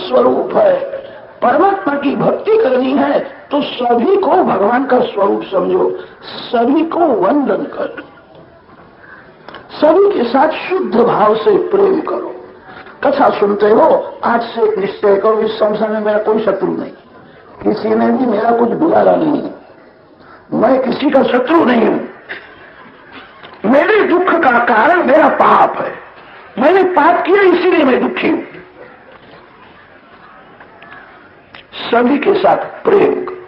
स्वरूप है। परमात्मा की भक्ति करनी है तो सभी को भगवान का स्वरूप समझो, सभी को वंदन करो, सभी के साथ शुद्ध भाव से प्रेम करो। कथा सुनते हो, आज से निश्चय करो इस संसार में मेरा कोई शत्रु नहीं, किसी ने भी मेरा कुछ बिगाड़ा नहीं, मैं किसी का शत्रु नहीं हूं। मेरे दुख का कारण मेरा पाप है, मैंने पाप किया इसीलिए मैं दुखी हूं। सभी के साथ प्रेम करो,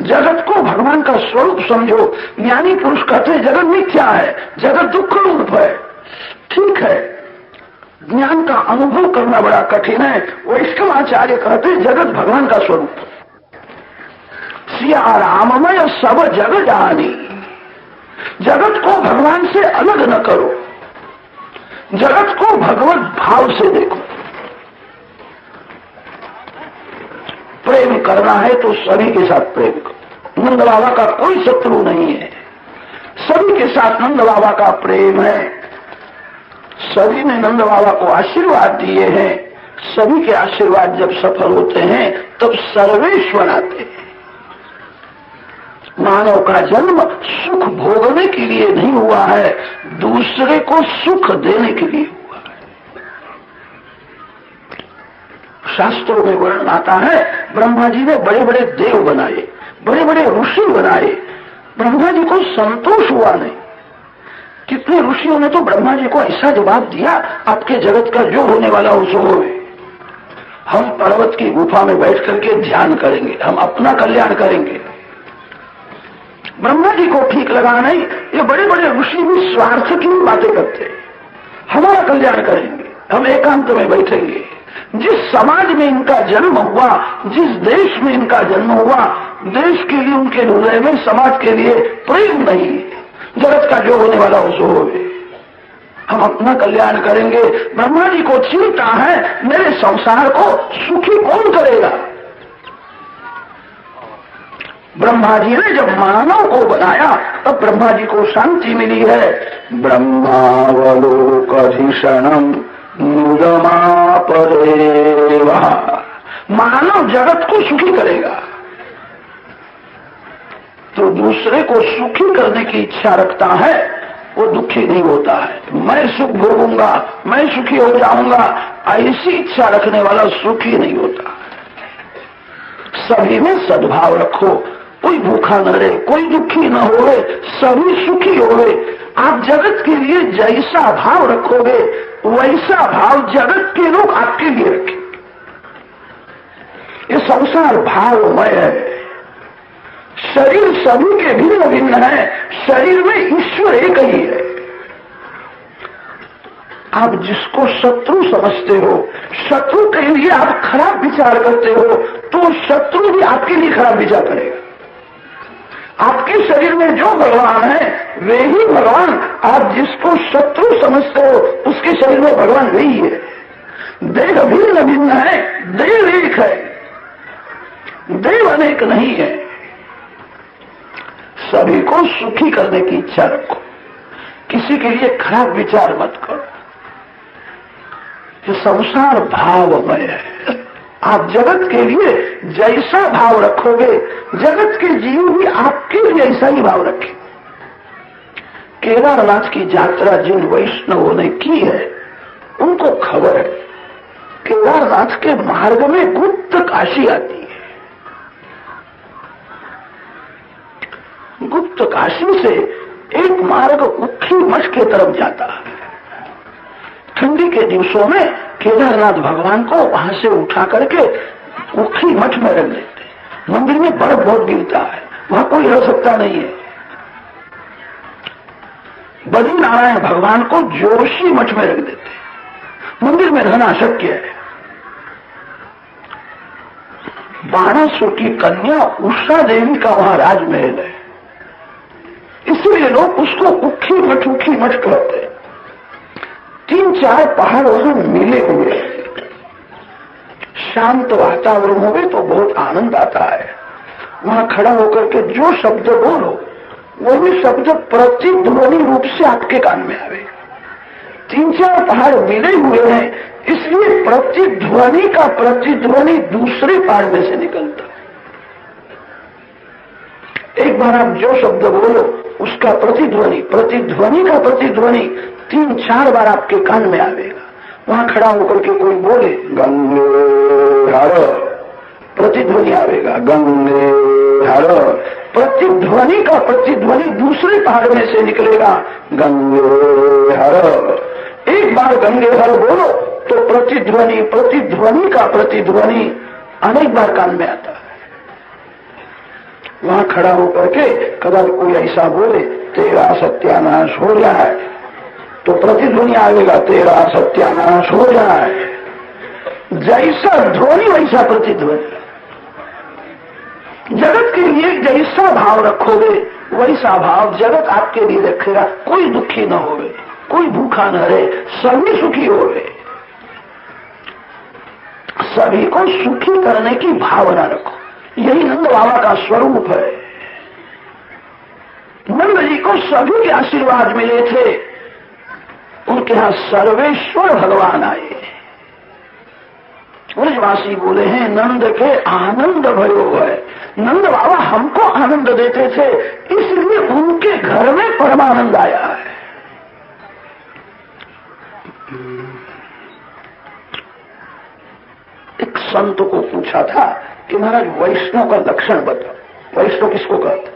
जगत को भगवान का स्वरूप समझो। ज्ञानी पुरुष कहते हैं जगत मिथ्या है, जगत दुख रूप है। ठीक है, ज्ञान का अनुभव करना बड़ा कठिन है। वैष्णव आचार्य कहते हैं जगत भगवान का स्वरूप। सिया राममय सब जग जानी, जगत को भगवान से अलग न करो, जगत को भगवत भाव से देखो। प्रेम करना है तो सभी के साथ प्रेम करो। नंद बाबा का कोई शत्रु नहीं है, सभी के साथ नंद बाबा का प्रेम है। सभी ने नंद बाबा को आशीर्वाद दिए हैं। सभी के आशीर्वाद जब सफल होते हैं तब सर्वेश्वर आते हैं। मानव का जन्म सुख भोगने के लिए नहीं हुआ है, दूसरे को सुख देने के लिए हुआ है। शास्त्रों में वर्णन आता है, ब्रह्मा जी ने बड़े बड़े देव बनाए, बड़े बड़े ऋषि बनाए, ब्रह्मा जी को संतोष हुआ नहीं। कितने ऋषियों ने तो ब्रह्मा जी को ऐसा जवाब दिया, आपके जगत का जो होने वाला हो सो होवे। हम पर्वत की गुफा में बैठ करके ध्यान करेंगे, हम अपना कल्याण करेंगे। ब्रह्मा जी को ठीक लगा नहीं, ये बड़े बड़े ऋषि भी स्वार्थ की बातें करते, हमारा कल्याण करेंगे, हम एकांत में बैठेंगे। जिस समाज में इनका जन्म हुआ, जिस देश में इनका जन्म हुआ, देश के लिए उनके हृदय में समाज के लिए प्रेम नहीं। जगत का जो होने वाला हो सो होवे, हम अपना कल्याण करेंगे। ब्रह्मा जी को चिंता है मेरे संसार को सुखी कौन करेगा। ब्रह्मा जी ने जब मानव को बनाया तब ब्रह्मा जी को शांति मिली है। ब्रह्मावलोकधिषणम मुदमापरेवा, मानव जगत को सुखी करेगा तो दूसरे को सुखी करने की इच्छा रखता है, वो दुखी नहीं होता है। मैं सुख भोगूंगा, मैं सुखी हो जाऊंगा, ऐसी इच्छा रखने वाला सुखी नहीं होता। सभी में सद्भाव रखो, कोई भूखा न रहे, कोई दुखी न होवे, सभी सुखी होवे। आप जगत के लिए जैसा भाव रखोगे वैसा भाव जगत के लोग आपके लिए रखेंगे। ये संसार भावमय है, शरीर सभी के भिन्न भिन्न है, शरीर में ईश्वर एक ही है। आप जिसको शत्रु समझते हो, शत्रु के लिए आप खराब विचार करते हो, तो शत्रु भी आपके लिए खराब विचार करेगा। आपके शरीर में जो भगवान है वे ही भगवान, आप जिसको शत्रु समझते हो उसके शरीर में भगवान वही है। देह भिन्न भिन्न है, देव एक है, देव अनेक नहीं है। सभी को सुखी करने की इच्छा रखो, किसी के लिए खराब विचार मत करो। ये संसार भावमय है। आप जगत के लिए जैसा भाव रखोगे, जगत के जीव भी आपके लिए ऐसा ही भाव रखें। केदारनाथ की यात्रा जिन वैष्णवों ने की है उनको खबर है, केदारनाथ के मार्ग में गुप्त काशी आती है। गुप्त काशी से एक मार्ग उखी मठ के तरफ जाता है। ठंडी के दिवसों में केदारनाथ भगवान को वहां से उठा करके उखी मठ में रख देते। मंदिर में बर्फ बहुत गिरता है, वहां कोई रह सकता नहीं है। बद्री नारायण भगवान को जोशी मठ में रख देते, मंदिर में रहना अशक्य है। बाणासुर की कन्या उषा देवी का वहां राजमहल है, इसलिए लोग उसको उखी मठ कहते हैं। 3-4 पहाड़ वहां मिले हुए, शांत वातावरण होवे तो बहुत आनंद आता है। वहां खड़ा होकर के जो शब्द बोलो वो भी शब्द प्रतिध्वनि रूप से आपके कान में आवे। 3-4 पहाड़ मिले हुए हैं, इसलिए प्रतिध्वनि का प्रतिध्वनि दूसरे पार में से निकलता है। एक बार आप जो शब्द बोलो उसका प्रतिध्वनि, प्रतिध्वनि का प्रतिध्वनि 3-4 बार आपके कान में आवेगा। वहां खड़ा होकर के कोई बोले गंगे हर, प्रतिध्वनि आवेगा गंगे हर। प्रतिध्वनि का प्रतिध्वनि दूसरे पहाड़ में से निकलेगा गंगे हर। एक बार गंगे हर बोलो तो प्रतिध्वनि, प्रतिध्वनि का प्रतिध्वनि अनेक बार कान में आता है। वहां खड़ा होकर के कदर कोई ऐसा बोले तेरा सत्यानाश हो जाए, तो प्रतिध्वनि आएगा तेरा सत्यानाश हो जाए। जैसा ध्वनि वैसा प्रतिध्वनि। जगत के लिए जैसा भाव रखोगे वैसा भाव जगत आपके लिए रखेगा। कोई दुखी न होवे, कोई भूखा न रहे, सभी सुखी होवे। सभी को सुखी करने की भावना रखो, यही नंद बाबा का स्वरूप है। नंद जी को सभी के आशीर्वाद मिले थे, उनके यहां सर्वेश्वर भगवान आए। ब्रजवासी बोले हैं नंद के आनंद भयो है। नंद बाबा हमको आनंद देते थे, इसलिए उनके घर में परमानंद आया है। एक संत को पूछा था कि महाराज वैष्णव का लक्षण बताओ। वैष्णव किसको कहते?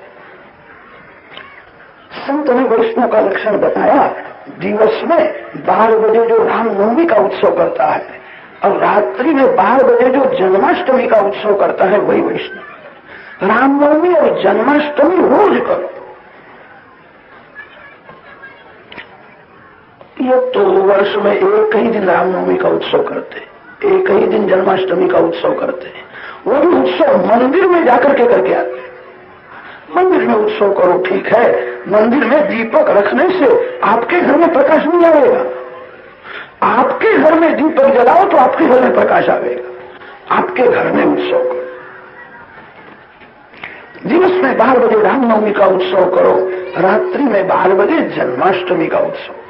संत ने वैष्णव का लक्षण बताया। दिवस में 12 बजे जो रामनवमी का उत्सव करता है और रात्रि में 12 बजे जो जन्माष्टमी का उत्सव करता है वही वैष्णव। रामनवमी और जन्माष्टमी रोज करो। ये तो वर्ष में एक ही दिन रामनवमी का उत्सव करते, एक ही दिन जन्माष्टमी का उत्सव करते हैं। वो भी उत्सव मंदिर में जाकर के करके आते हैं। मंदिर में उत्सव करो ठीक है, मंदिर में दीपक रखने से आपके घर में प्रकाश नहीं आएगा। आपके घर में दीपक जलाओ तो आपके घर में प्रकाश आएगा। आपके घर में उत्सव करो। दिवस में 12 बजे रामनवमी का उत्सव करो, रात्रि में 12 बजे जन्माष्टमी का उत्सव करो।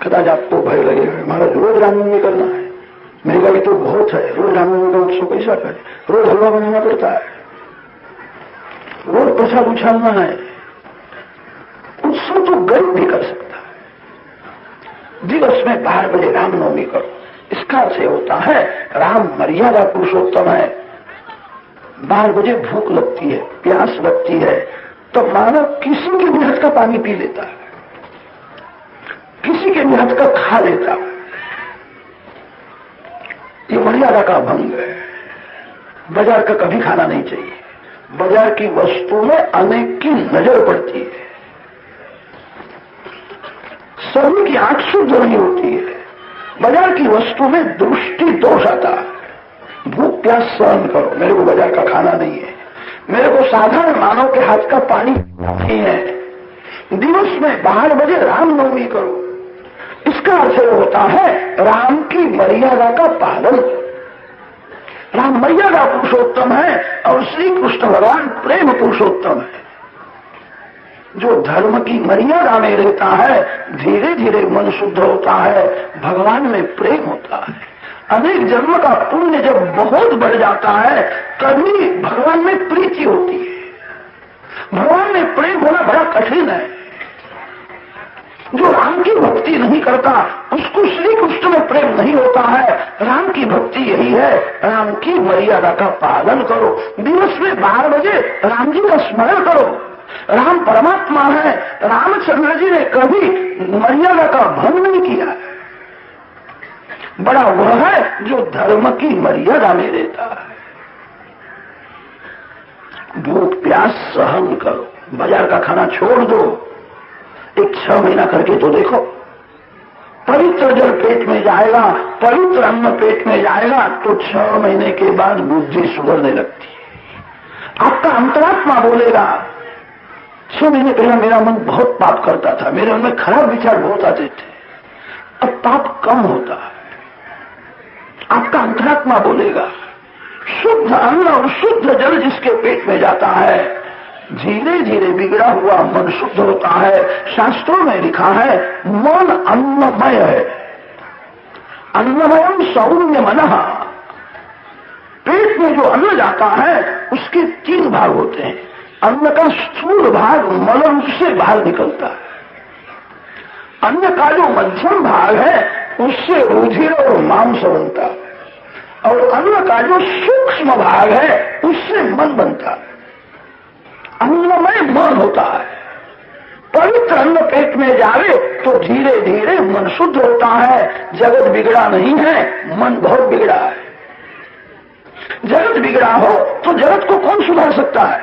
कदाच आपको भय लगेगा महाराज रोज रामनवमी करना है, महंगाई तो बहुत है, रोज रामनवमी का उत्सव कैसा करे? रोज हलवा बनाना पड़ता है, रोज प्रसाद उछालना है। उत्सव तो गरीब भी कर सकता है। दिवस में 12 बजे रामनवमी करो। इसका अर्थ होता है राम मर्यादा पुरुषोत्तम है। 12 बजे भूख लगती है, प्यास लगती है, तो मानव किसी के भी हाथ का पानी पी लेता है, किसी के भी हाथ का खा लेता है। ये मर्यादा का भंग है। बाजार का कभी खाना नहीं चाहिए। बाजार की वस्तु में अनेक की नजर पड़ती है, सभी की आंख शुद्ध नहीं होती है। बाजार की वस्तु में दृष्टि दोष आता है। भूख प्यास सहन करो, मेरे को बाजार का खाना नहीं है, मेरे को साधारण मानव के हाथ का पानी नहीं है। दिवस में 12 बजे रामनवमी करो। इसका अर्थ होता है राम की मर्यादा का पालन। राम मर्यादा पुरुषोत्तम है और श्री कृष्ण भगवान प्रेम पुरुषोत्तम है। जो धर्म की मर्यादा में रहता है धीरे धीरे मन शुद्ध होता है, भगवान में प्रेम होता है। अनेक जन्म का पुण्य जब बहुत बढ़ जाता है तभी भगवान में प्रीति होती है। भगवान में प्रेम होना बड़ा कठिन है। जो राम की भक्ति नहीं करता उसको श्री कृष्ण में प्रेम नहीं होता है। राम की भक्ति यही है, राम की मर्यादा का पालन करो। दिवस में 12 बजे राम जी का स्मरण करो। राम परमात्मा है। रामचंद्र जी ने कभी मर्यादा का भंग नहीं किया है। बड़ा वह है जो धर्म की मर्यादा में रहता है। भूख प्यास सहन करो, बाजार का खाना छोड़ दो। एक 6 महीना करके तो देखो, पवित्र जल पेट में जाएगा, पवित्र अन्न पेट में जाएगा तो 6 महीने के बाद बुद्धि सुधरने लगती है। आपका अंतरात्मा बोलेगा 6 महीने पहले मेरा मन बहुत पाप करता था, मेरे मन में खराब विचार बहुत आते थे, अब पाप कम होता है। आपका अंतरात्मा बोलेगा। शुद्ध अन्न और शुद्ध जल जिसके पेट में जाता है धीरे धीरे बिगड़ा हुआ मन शुद्ध होता है। शास्त्रों में लिखा है मन अन्नमय है, अन्नमयम सौम्य मनः। पेट में जो अन्न जाता है उसके 3 भाग होते हैं। अन्न का स्थूल भाग मल रूप से बाहर निकलता है, अन्न का जो मध्यम भाग है उससे रुधिर और मांस बनता है, और अन्न का जो सूक्ष्म भाग है उससे मन बनता है। अन्नमय मन होता है। पवित्र अन्न पेट में जावे तो धीरे धीरे मन शुद्ध होता है। जगत बिगड़ा नहीं है, मन बहुत बिगड़ा है। जगत बिगड़ा हो तो जगत को कौन सुधार सकता है?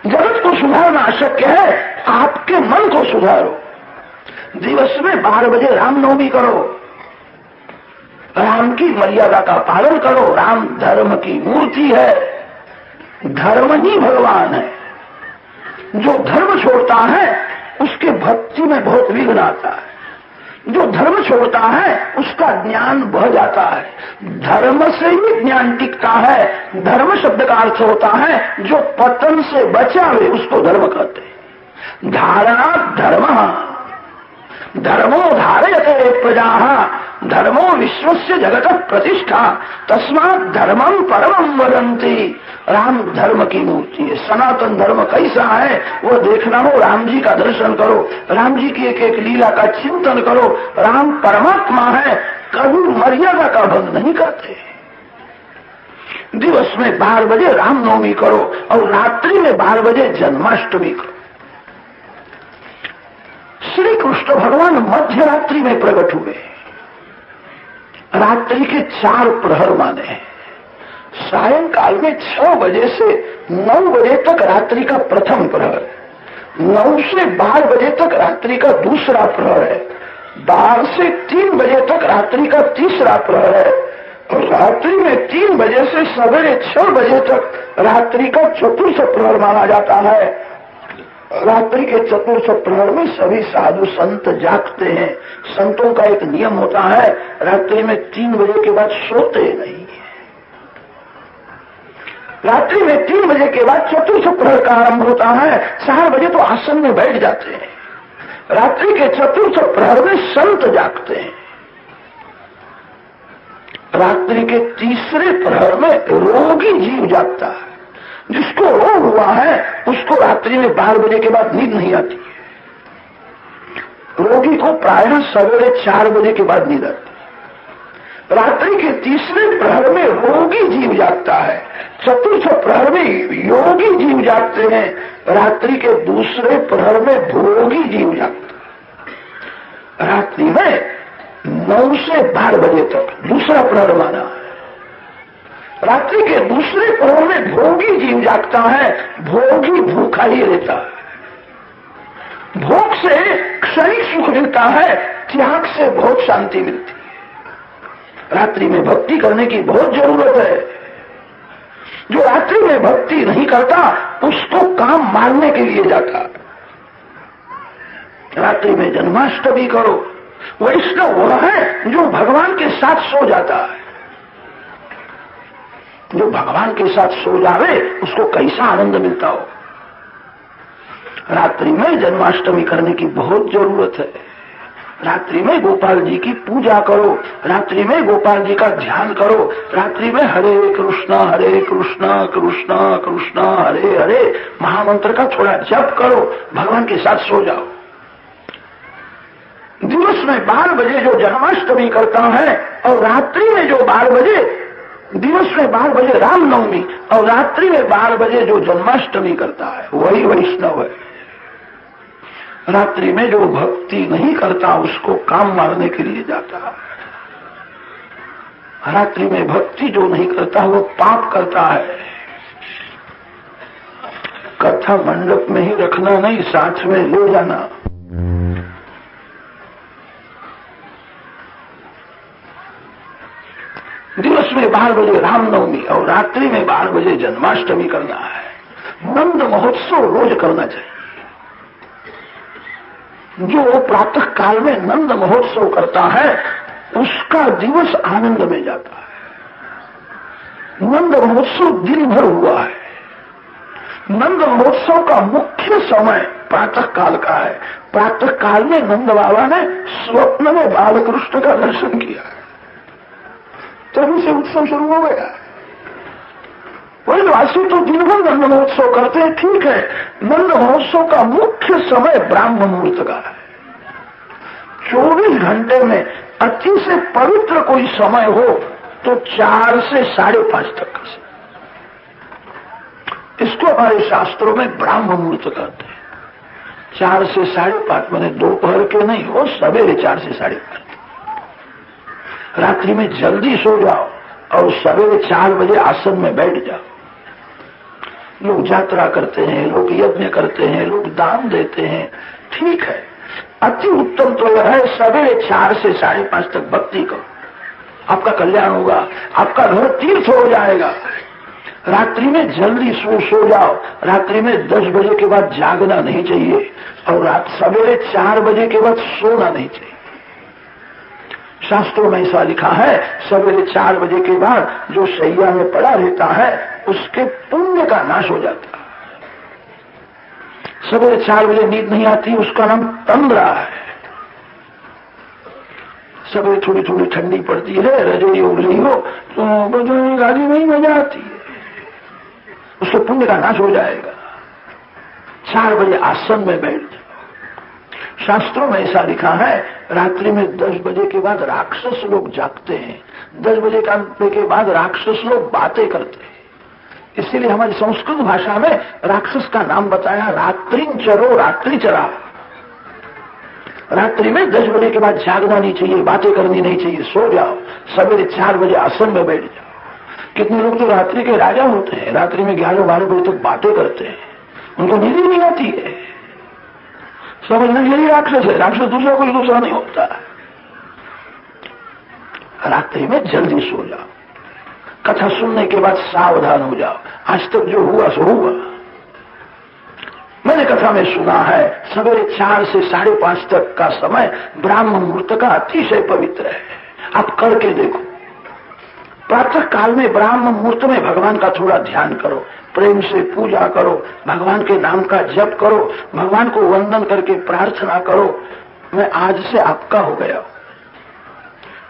जगत को सुधारना अशक्य है। आपके मन को सुधारो। दिवस में 12 बजे रामनवमी करो, राम की मर्यादा का पालन करो। राम धर्म की मूर्ति है, धर्म ही भगवान है। जो धर्म छोड़ता है उसके भक्ति में बहुत विघ्न आता है। जो धर्म छोड़ता है उसका ज्ञान बह जाता है। धर्म से ही ज्ञान टिकता है। धर्म शब्द का अर्थ होता है जो पतन से बचावे, उसको धर्म कहते हैं। धारणा धर्म, धर्मो धारयते प्रजा, धर्मो विश्वस्य जगत प्रतिष्ठा, तस्मात् धर्मम परमं वदन्ति। राम धर्म की मूर्ति है। सनातन धर्म कैसा है वो देखना हो, राम जी का दर्शन करो, राम जी की एक एक लीला का चिंतन करो। राम परमात्मा है, कभी मर्यादा का भंग नहीं करते। दिवस में 12 बजे रामनवमी करो और रात्रि में 12 बजे जन्माष्टमी करो। श्री कृष्ण भगवान मध्य रात्रि में प्रकट हुए। रात्रि के 4 प्रहर माने हैं। सायंकाल में 6 बजे से 9 बजे तक रात्रि का प्रथम प्रहर, 9 से 12 बजे तक रात्रि का दूसरा प्रहर है, 12 से 3 बजे तक रात्रि का तीसरा प्रहर है, और रात्रि में 3 बजे से सवेरे 6 बजे तक रात्रि का चतुर्थ प्रहर माना जाता है। रात्रि के चतुर्थ प्रहर में सभी साधु संत जागते हैं। संतों का एक नियम होता है, रात्रि में 3 बजे के बाद सोते नहीं है। रात्रि में 3 बजे के बाद चतुर्थ प्रहर का आरंभ होता है। 4 बजे तो आसन में बैठ जाते हैं। रात्रि के चतुर्थ प्रहर में संत जागते हैं। रात्रि के तीसरे प्रहर में रोगी जीव जागता है। जिसको रोग हुआ है उसको रात्रि में 12 बजे के बाद नींद नहीं आती है। रोगी को प्रायः सवेरे 4 बजे के बाद नींद आती है। रात्रि के तीसरे प्रहर में रोगी जीव जागता है। चतुर्थ प्रहर में योगी जीव जागते हैं। रात्रि के दूसरे प्रहर में भोगी जीव जागता है। रात्रि में 9 से 12 बजे तक दूसरा प्रहर माना है। रात्रि के दूसरे प्रहर में भोगी जीव जागता है। भोगी भूखा ही रहता है। भोग से क्षणिक सुख मिलता है, त्याग से बहुत शांति मिलती है। रात्रि में भक्ति करने की बहुत जरूरत है। जो रात्रि में भक्ति नहीं करता उसको काम मारने के लिए जाता। रात्रि में जन्माष्टमी करो। वैष्णव वह है जो भगवान के साथ सो जाता है। जो भगवान के साथ सो जावे उसको कैसा आनंद मिलता हो। रात्रि में जन्माष्टमी करने की बहुत जरूरत है। रात्रि में गोपाल जी की पूजा करो। रात्रि में गोपाल जी का ध्यान करो। रात्रि में हरे कृष्णा कृष्णा कृष्णा हरे हरे महामंत्र का थोड़ा जप करो। भगवान के साथ सो जाओ। दिवस में 12 बजे जो जन्माष्टमी करता है और रात्रि में जो 12 बजे, दिवस में 12 बजे रामनवमी और रात्रि में 12 बजे जो जन्माष्टमी करता है वही वैष्णव है। रात्रि में जो भक्ति नहीं करता उसको काम मारने के लिए जाता है। रात्रि में भक्ति जो नहीं करता वो पाप करता है। कथा मंडप में ही रखना नहीं, साथ में ले जाना। दिवस में 12 बजे रामनवमी और रात्रि में 12 बजे जन्माष्टमी करना है। नंद महोत्सव रोज करना चाहिए। जो प्रातः काल में नंद महोत्सव करता है उसका दिवस आनंद में जाता है। नंद महोत्सव दिन भर हुआ है। नंद महोत्सव का मुख्य समय प्रातः काल का है। प्रातः काल में नंद बाबा ने स्वप्न में बालकृष्ण का दर्शन किया, तभी से उत्सव शुरू हो गया। ब्रजवासी तो दिन भर नंद महोत्सव करते हैं, ठीक है। नंद महोत्सव का मुख्य समय ब्राह्म मुहूर्त का है। 24 घंटे में अति से पवित्र कोई समय हो तो 4 से 5:30 तक का समय, इसको हमारे शास्त्रों में ब्राह्म मुहूर्त कहते हैं। 4 से 5:30 मैंने दोपहर के नहीं हो, सवेरे 4 से 5:30। रात्रि में जल्दी सो जाओ और सवेरे 4 बजे आसन में बैठ जाओ। लोग यात्रा करते हैं, लोग यज्ञ करते हैं, लोग दान देते हैं, ठीक है। अति उत्तम तो यह है सवेरे 4 से 5:30 तक भक्ति करो, आपका कल्याण होगा, आपका घर तीर्थ हो जाएगा। रात्रि में जल्दी सो जाओ। रात्रि में 10 बजे के बाद जागना नहीं चाहिए और रात सवेरे 4 बजे के बाद सोना नहीं चाहिए। शास्त्रों में ऐसा लिखा है, सवेरे 4 बजे के बाद जो शैया में पड़ा रहता है उसके पुण्य का नाश हो जाता है। सवेरे 4 बजे नींद नहीं आती, उसका नाम तंद्रा है। सवेरे थोड़ी थोड़ी ठंडी पड़ती है, रजोई उड़ रही हो तो गाड़ी में ही मजा आती है, उसके पुण्य का नाश हो जाएगा। 4 बजे आसन में बैठ जाओ। शास्त्रों में ऐसा लिखा है, रात्रि में 10 बजे के बाद राक्षस लोग जागते हैं। 10 बजे के बाद राक्षस लोग बातें करते हैं। इसीलिए हमारी संस्कृत भाषा में राक्षस का नाम बताया, रात्रिंचरो रात्रिचरा। रात्रि में 10 बजे के बाद जागना नहीं चाहिए, बातें करनी नहीं चाहिए, सो जाओ। सवेरे 4 बजे आसन में बैठ जाओ। कितने लोग तो रात्रि के राजा होते हैं, रात्रि में 11-12 बजे तक बातें करते हैं, उनको नींद ही नहीं आती है। समझना यही राक्षस है, राक्षस दूसरा कोई दूसरा नहीं होता। रात्रि में जल्दी सो जाओ। कथा सुनने के बाद सावधान हो जाओ, आज तक जो हुआ सो हुआ। मैंने कथा में सुना है सवेरे 4 से 5:30 तक का समय ब्राह्म मुहूर्त का अतिशय पवित्र है। आप करके देखो। प्रातः काल में ब्राह्म मुहूर्त में भगवान का थोड़ा ध्यान करो, प्रेम से पूजा करो, भगवान के नाम का जप करो, भगवान को वंदन करके प्रार्थना करो, मैं आज से आपका हो गया।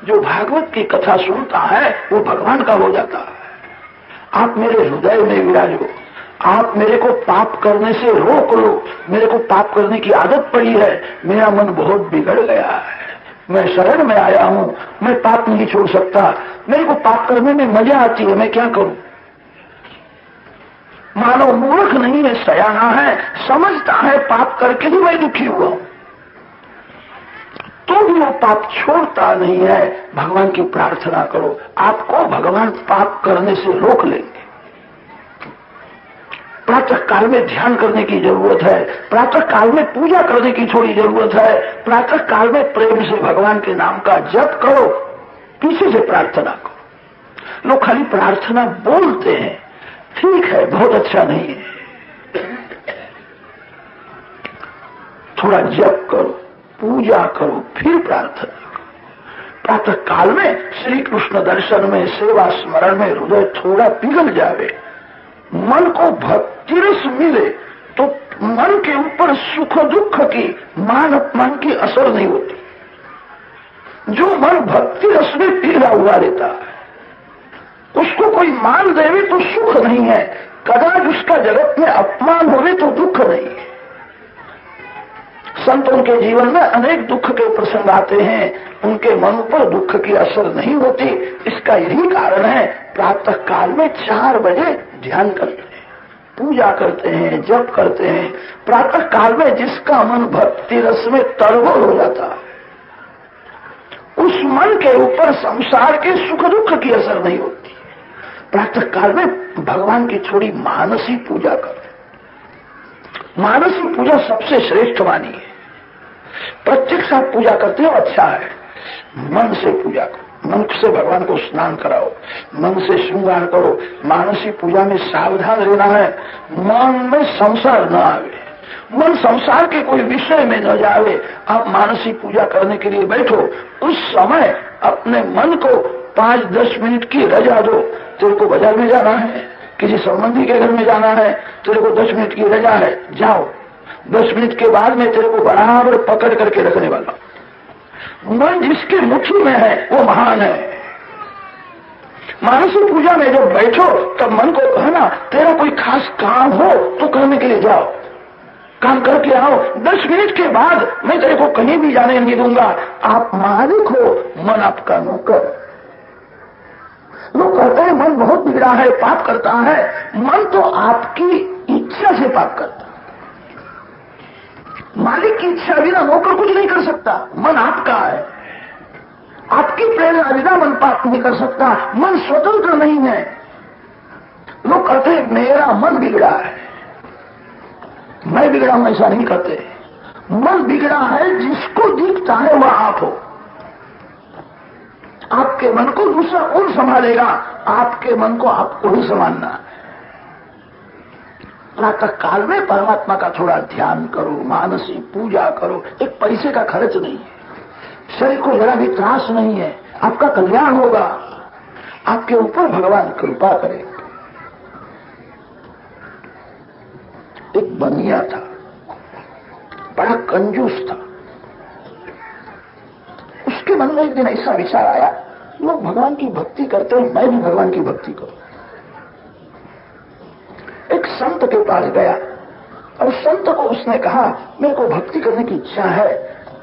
जो भागवत की कथा सुनता है वो भगवान का हो जाता है। आप मेरे हृदय में विराजो, आप मेरे को पाप करने से रोक लो। मेरे को पाप करने की आदत पड़ी है, मेरा मन बहुत बिगड़ गया है, मैं शरण में आया हूं, मैं पाप नहीं छोड़ सकता, मेरे को पाप करने में मजा आती है, मैं क्या करूं। मानव मूर्ख नहीं है, सयाना है, समझता है पाप करके ही मैं दुखी हुआ हूं, तो भी वो पाप छोड़ता नहीं है। भगवान की प्रार्थना करो, आपको भगवान पाप करने से रोक लेंगे। प्रातः काल में ध्यान करने की जरूरत है, प्रातः काल में पूजा करने की थोड़ी जरूरत है, प्रातः काल में प्रेम से भगवान के नाम का जप करो, पीछे से प्रार्थना करो। लोग खाली प्रार्थना बोलते हैं, ठीक है, बहुत अच्छा नहीं है। थोड़ा जप करो, पूजा करो, फिर प्रार्थना करो। प्रातः काल में श्री कृष्ण दर्शन में, सेवा स्मरण में हृदय थोड़ा पिघल जावे, मन को भक्ति रस मिले, तो मन के ऊपर सुख दुख की, मान अपमान की असर नहीं होती। जो मन भक्ति रस में पिघला हुआ रहता है उसको कोई मान देवे तो सुख नहीं है, कदाच उसका जगत में अपमान होवे तो दुख नहीं है। संतों के जीवन में अनेक दुख के प्रसंग आते हैं, उनके मन पर दुख की असर नहीं होती। इसका यही कारण है, प्रातः काल में 4 बजे ध्यान करते हैं, पूजा करते हैं, जप करते हैं। प्रातः काल में जिसका मन भक्ति रस में तरबोल हो जाता है, उस मन के ऊपर संसार के सुख दुख की असर नहीं होती। प्रातः काल में भगवान की थोड़ी मानसी पूजा करो। मानसी पूजा सबसे श्रेष्ठ मानी है। प्रत्यक्ष आप पूजा करते हो, अच्छा है, मन से पूजा करो, मन से भगवान को स्नान कराओ, मन से श्रृंगार करो। मानसी पूजा में सावधान रहना है, मन में संसार न आवे, मन संसार के कोई विषय में न जावे। आप मानसी पूजा करने के लिए बैठो, उस समय अपने मन को 5-10 मिनट की रजा दो। तेरे को बाजार में जाना है, किसी संबंधी के घर में जाना है, तेरे को 10 मिनट की रजा है, जाओ। 10 मिनट के बाद में तेरे को बराबर पकड़ करके रखने वाला। मन जिसके मुट्ठी में है वो महान है। मानसिक पूजा में जब बैठो तब मन को कहना, तेरा कोई खास काम हो तो करने के लिए जाओ, काम करके आओ। 10 मिनट के बाद मैं तेरे को कहीं भी जाने नहीं दूंगा। आप मालिक हो, मन आपका नौकर। लोग कहते हैं मन बहुत बिगड़ा है, पाप करता है। मन तो आपकी इच्छा से पाप करता है। मालिक की इच्छा बिना नौकर कुछ नहीं कर सकता। मन आपका है, आपकी प्रेरणा बिना मन पाप नहीं कर सकता। मन स्वतंत्र नहीं है। लोग कहते हैं मेरा मन बिगड़ा है, मैं बिगड़ा हूं, ऐसा नहीं कहते। मन बिगड़ा है, जिसको दिखता है वह आप हो। आपके मन को दूसरा कौन संभालेगा? आपके मन को आपको ही संभालना है। प्रातः काल में परमात्मा का थोड़ा ध्यान करो, मानसी पूजा करो। एक पैसे का खर्च नहीं है, शरीर को जरा भी त्रास नहीं है, आपका कल्याण होगा। आपके ऊपर भगवान कृपा करे। एक बनिया था, बड़ा कंजूस था। उसके मन में एक दिन ऐसा विचार आया, लोग भगवान की भक्ति करते हैं, मैं भी भगवान की भक्ति करूं। एक संत के पास गया और संत को उसने कहा, मेरे को भक्ति करने की इच्छा है,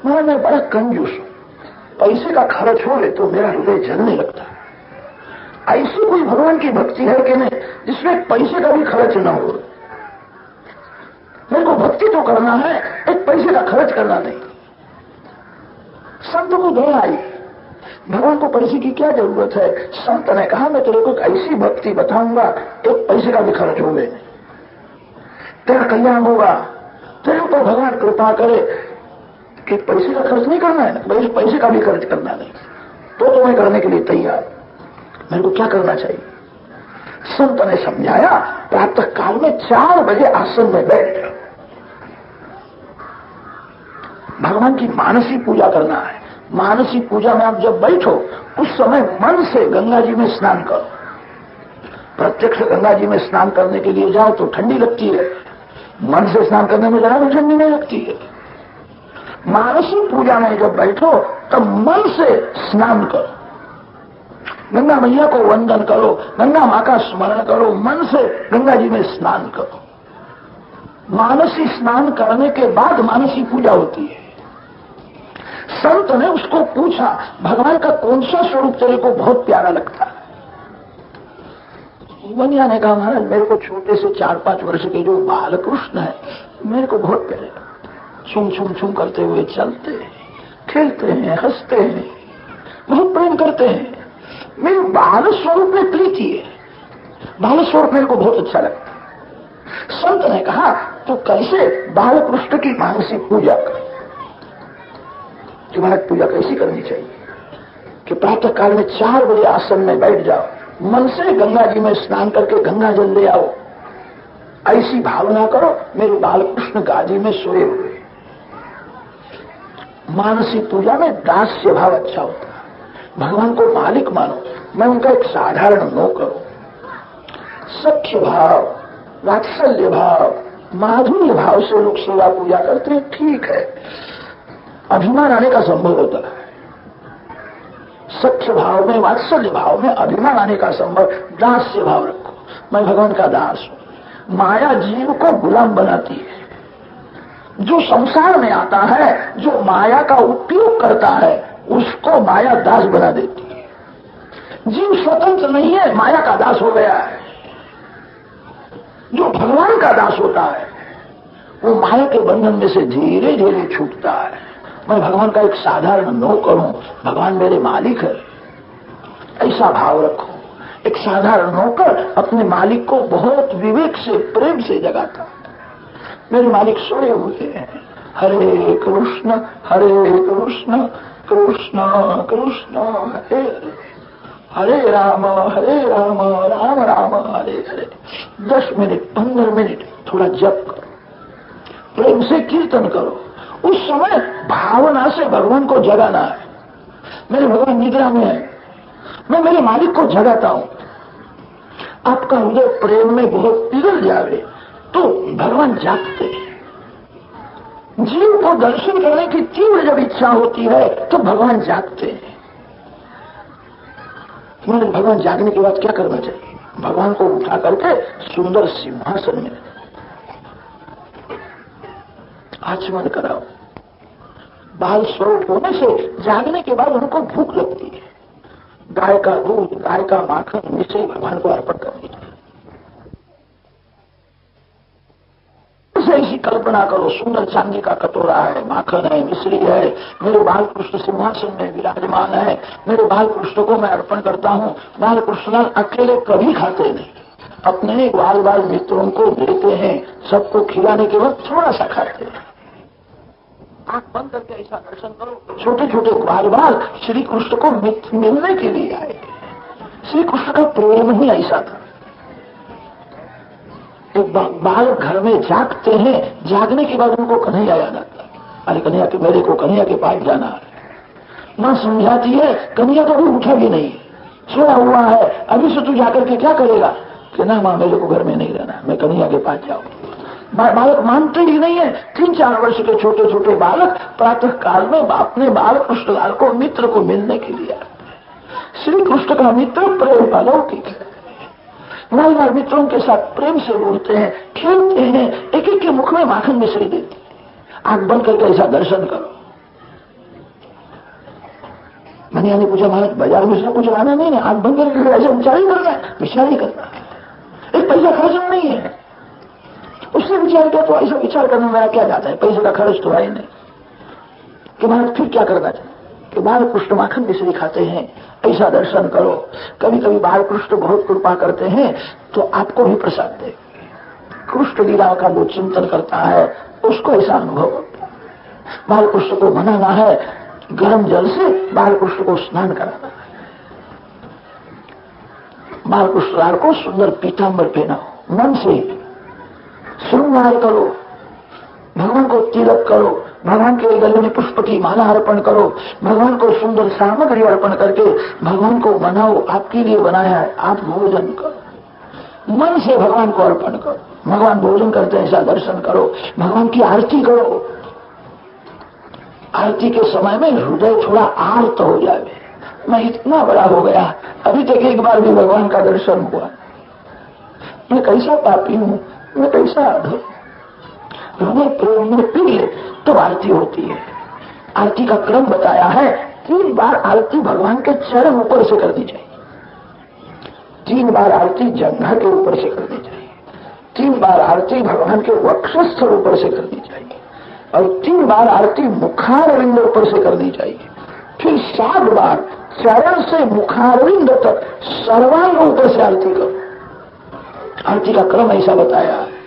मगर मैं बड़ा कंजूस हूं, पैसे का खर्च हो तो मेरा हृदय जलने लगता है। ऐसी कोई भगवान की भक्ति है कि नहीं जिसमें पैसे का भी खर्च न हो? मेरे को भक्ति तो करना है, एक पैसे का खर्च करना नहीं। संत को दया आई, भगवान को पैसे की क्या जरूरत है? संत ने कहा, मैं तेरे को ऐसी भक्ति बताऊंगा, एक पैसे का भी खर्च होगा, तेरा कल्याण होगा, तेरे ऊपर भगवान कृपा करे कि पैसे का खर्च नहीं करना है, पैसे का भी खर्च करना नहीं, तो मैं करने के लिए तैयार। मेरे को क्या करना चाहिए? संत ने समझाया, प्रातः काल में 4 बजे आसन में बैठ जाओ, भगवान की मानसी पूजा करना है। मानसी पूजा में आप जब बैठो उस समय मन से गंगा जी में स्नान करो। प्रत्यक्ष गंगा जी में स्नान करने के लिए जाओ तो ठंडी लगती है, मन से स्नान करने में जरा भी ठंडी नहीं लगती है। मानसी पूजा में जब बैठो तब मन से स्नान करो, गंगा मैया को वंदन करो, गंगा मां का स्मरण करो, मन से गंगा जी में स्नान करो। मानसी स्नान करने के बाद मानसी पूजा होती है। संत ने उसको पूछा, भगवान का कौन सा स्वरूप तेरे को बहुत प्यारा लगता है? बनिया ने कहा, महाराज मेरे को छोटे से 4-5 वर्ष के जो बाल कृष्ण है मेरे को बहुत प्यारे लगते हैं। छुम छुम छुम करते हुए चलते हैं, खेलते हैं, हंसते हैं, बहुत प्रेम करते हैं। मेरे बाल स्वरूप में प्रीति है, बाल स्वरूप मेरे को बहुत अच्छा लगता है। संत ने कहा, तो कैसे बाल कृष्ण की मानसी पूजा कर। तुम्हारा पूजा कैसी करनी चाहिए कि प्रातः काल में 4 बजे आसन में बैठ जाओ, मन से गंगा जी में स्नान करके गंगा जल ले आओ, ऐसी भावना करो मेरे बालकृष्ण गादी में सोए हुए। मानसी पूजा में दास्य भाव अच्छा होता है, भगवान को मालिक मानो, मैं उनका एक साधारण नौकर हूं। सख्य भाव, वात्सल्य भाव, माधुर्य भाव से लोग सेवा पूजा करते हैं, ठीक है, अभिमान आने का संभव होता है। सख्य भाव में, वात्सल्य भाव में अभिमान आने का संभव। दास्य भाव रखो, मैं भगवान का दास हूं। माया जीव को गुलाम बनाती है। जो संसार में आता है, जो माया का उपयोग करता है, उसको माया दास बना देती है। जीव स्वतंत्र नहीं है, माया का दास हो गया है। जो भगवान का दास होता है वो माया के बंधन में से धीरे धीरे छूटता है। मैं भगवान का एक साधारण नौकर हूं, भगवान मेरे मालिक है, ऐसा भाव रखो। एक साधारण नौकर अपने मालिक को बहुत विवेक से, प्रेम से जगाता। मेरे मालिक सोए हुए हैं, हरे कृष्ण कृष्ण कृष्ण हरे हरे, हरे राम राम राम हरे हरे। 10 मिनट 15 मिनट थोड़ा जप करो, प्रेम से कीर्तन करो। उस समय भावना से भगवान को जगाना है। मेरे भगवान निद्रा में है, मैं मेरे मालिक को जगाता हूं। आपका हृदय प्रेम में बहुत पिघल जावे तो भगवान जागते हैं। जीव को दर्शन करने की तीव्र जब इच्छा होती है तो भगवान जागते हैं। भगवान जागने के बाद क्या करना चाहिए? भगवान को उठा करके सुंदर सिंहासन में आचमन कराओ। बाल स्वरूप होने से जागने के बाद उनको भूख लगती है। गाय का दूध, गाय का माखन मिश्री भगवान को अर्पण करनी चाहिए। ऐसी कल्पना करो, सुंदर चांदी का कटोरा है, माखन है, मिश्री है, मेरे बाल कृष्ण सिंहासन में विराजमान है, मेरे बाल कृष्ण को मैं अर्पण करता हूँ। बाल कृष्ण अकेले कभी खाते नहीं, अपने बाल बाल मित्रों को देते हैं, सबको खिलाने के बाद थोड़ा सा खाते हैं। आंख बंद करके ऐसा दर्शन करो, छोटे छोटे बाल बाल श्री कृष्ण को मिलने के लिए आए। श्री कृष्ण का प्रेम ही ऐसा था। एक बालक घर में जागते हैं, जागने के बाद उनको कन्हैया याद आता है। अरे कन्हैया के, मेरे को कन्हैया के पास जाना है। मां समझाती है, कन्हैया तो अभी उठा भी नहीं, सोया हुआ है, अभी से तू जाकर के क्या करेगा? कि ना मां, मेरे को घर में नहीं रहना, मैं कन्हैया के पास जाऊँ। बालक मानते ही नहीं है। 3-4 वर्ष के छोटे छोटे बालक प्रातः काल में अपने बाल कृष्णलाल को, मित्र को मिलने के लिए आते हैं। श्री कृष्ण का मित्र प्रेम अलौकिक है। बाल बाल मित्रों के साथ प्रेम से बोलते हैं, खेलते हैं, एक एक के मुख में माखन मिश्री देते हैं। आंख बंद करके ऐसा दर्शन करो। मैंने ने पूछा, महाराज बाजार में सब कुछ आना नहीं है, आंख बंद करके ऐसा विचार ही करना है? विचार ही करना है, एक पैसा खर्चना नहीं है। उसने विचार किया तो ऐसा विचार करने में मेरा क्या जाता है, पैसे का खर्च तो है नहीं। कि महाराज फिर क्या करना चाहिए? कि बाल कृष्ण माखन मिश्री खाते हैं, ऐसा दर्शन करो। कभी कभी बाल कृष्ण बहुत कृपा करते हैं तो आपको भी प्रसाद दे। कृष्ण लीला का जो चिंतन करता है उसको ऐसा अनुभव होता है। बाल कृष्ण को मनाना है, गर्म जल से बाल कृष्ण को स्नान कराना है। बाल कृष्ण को सुंदर पीतांबर पहनाओ, मन से श्रृंगार करो, भगवान को तिलक करो, भगवान के गले में पुष्प की माला अर्पण करो, भगवान को सुंदर सामग्री अर्पण करके भगवान को मनाओ। आपके लिए बनाया है, आप भोजन करो, मन से भगवान को अर्पण करो। भगवान भोजन करते हैं, ऐसा दर्शन करो। भगवान की आरती करो। आरती के समय में हृदय थोड़ा आर्त हो जाए, मैं इतना बड़ा हो गया, अभी तक एक बार भी भगवान का दर्शन हुआ, मैं कैसा पापी हूँ, मैं कैसा अधम। हृदय प्रेम में पीले तो आरती होती है। आरती का क्रम बताया है, 3 बार आरती भगवान के चरण ऊपर से करनी चाहिए, 3 बार आरती जंघा के ऊपर से करनी चाहिए, 3 बार आरती भगवान के वक्षस्थल ऊपर से करनी चाहिए, और 3 बार आरती मुखारविंद ऊपर से करनी चाहिए। फिर 7 बार चरण से मुखारविंद तक सर्वांग ऊपर से आरती करो। आरती का क्रम ऐसा बताया है।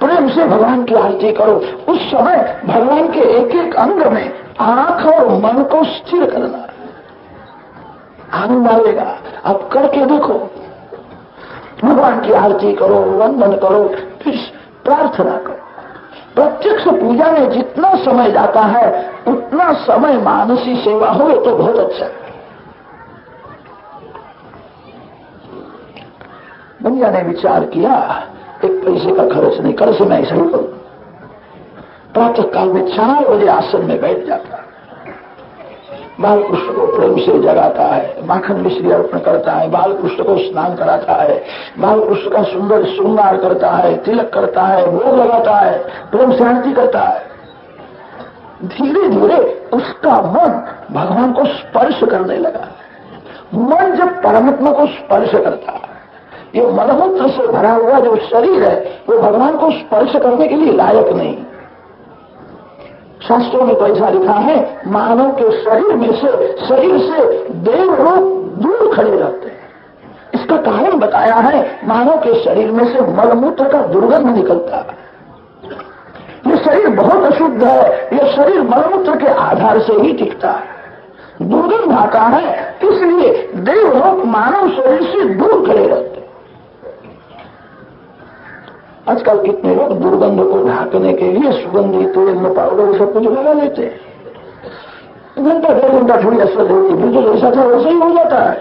प्रेम से भगवान की आरती करो। उस समय भगवान के एक एक अंग में आंख और मन को स्थिर करना, आनंद आएगा। अब करके देखो, भगवान की आरती करो, वंदन करो, फिर प्रार्थना करो। प्रत्यक्ष पूजा में जितना समय जाता है उतना समय मानसी सेवा हो तो बहुत अच्छा है। दुनिया ने विचार किया, एक पैसे का खर्च नहीं, कल से मैं ऐसा ही करूं। प्रातः काल में 4 बजे आसन में बैठ जाता है, बाल कृष्ण को प्रेम से जगाता है, माखन मिश्री अर्पण करता है, बाल कृष्ण को स्नान कराता है, बाल कृष्ण का सुंदर श्रृंगार करता है, तिलक करता है, भोग लगाता है, प्रेम से आरती करता है। धीरे धीरे उसका मन भगवान को स्पर्श करने लगा। मन जब परमात्मा को स्पर्श करता है, ये मलमूत्र से भरा हुआ जो शरीर है वो भगवान को स्पर्श करने के लिए लायक नहीं। शास्त्रों में तो ऐसा लिखा है, मानव के शरीर से देव लोग दूर खड़े रहते हैं। इसका कारण बताया है, मानव के शरीर में से मलमूत्र का दुर्गंध निकलता है। ये शरीर बहुत अशुद्ध है, ये शरीर मलमूत्र के आधार से ही टिकता है, दुर्गंध आता है, इसलिए देव लोग मानव शरीर से दूर खड़े रहते हैं। आजकल कितने लोग दुर्गंध को ढाकने के लिए सुगंधी तेल, पाउडर सब कुछ लगा लेते हैं। घंटा 1.5 घंटा थोड़ी असर होती है, बिल्कुल ऐसा था वैसा ही हो जाता है।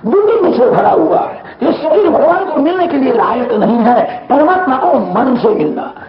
बुद्धि से भरा हुआ है। ये शरीर भगवान को मिलने के लिए लायक नहीं है, परमात्मा को मन से मिलना है।